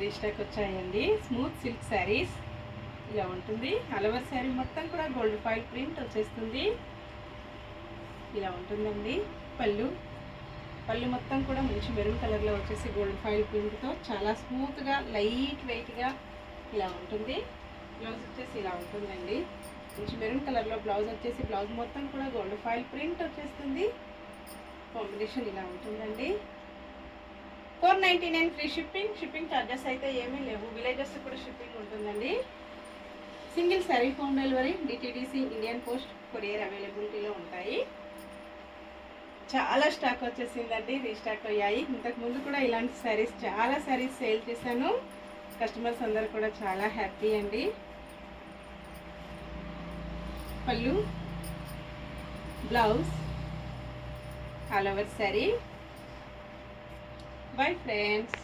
Restock వచ్చాయండి. Smooth silk saris ఇలా ఉంటుంది. ఆల్ ఓవర్ శారీ మొత్తం కూడా గోల్డ్ ఫాయిల్ ప్రింట్ వచ్చేస్తుంది. ఇలా ఉంటుందండి. పళ్ళు మొత్తం కూడా మంచి మెరూన్ కలర్లో వచ్చేసి గోల్డ్ ఫాయిల్ ప్రింట్తో చాలా స్మూత్గా లైట్ వెయిట్గా ఇలా ఉంటుంది. బ్లౌజ్ వచ్చేసి ఇలా ఉంటుందండి. మంచి మెరూన్ కలర్లో బ్లౌజ్ వచ్చేసి బ్లౌజ్ మొత్తం కూడా గోల్డ్ ఫాయిల్ ప్రింట్ వచ్చేస్తుంది. కాంబినేషన్ ఇలా ఉంటుందండి. 499 ఫ్రీ షిప్పింగ్ ఛార్జెస్ అయితే ఏమీ లేవు. విలేజెస్ కూడా షిప్పింగ్ ఉంటుందండి. Single sari home delivery, DTDC, Indian post courier అవైలబిలిటీలో ఉంటాయి. చాలా స్టాక్ వచ్చేసిందండి. రీస్టాక్ అయ్యాయి. ఇంతకుముందు కూడా ఇలాంటి చాలా శారీస్ సేల్ చేశాను. కస్టమర్స్ అందరు కూడా చాలా హ్యాపీ అండి. పళ్ళు, blouse, all over sari. Bye friends.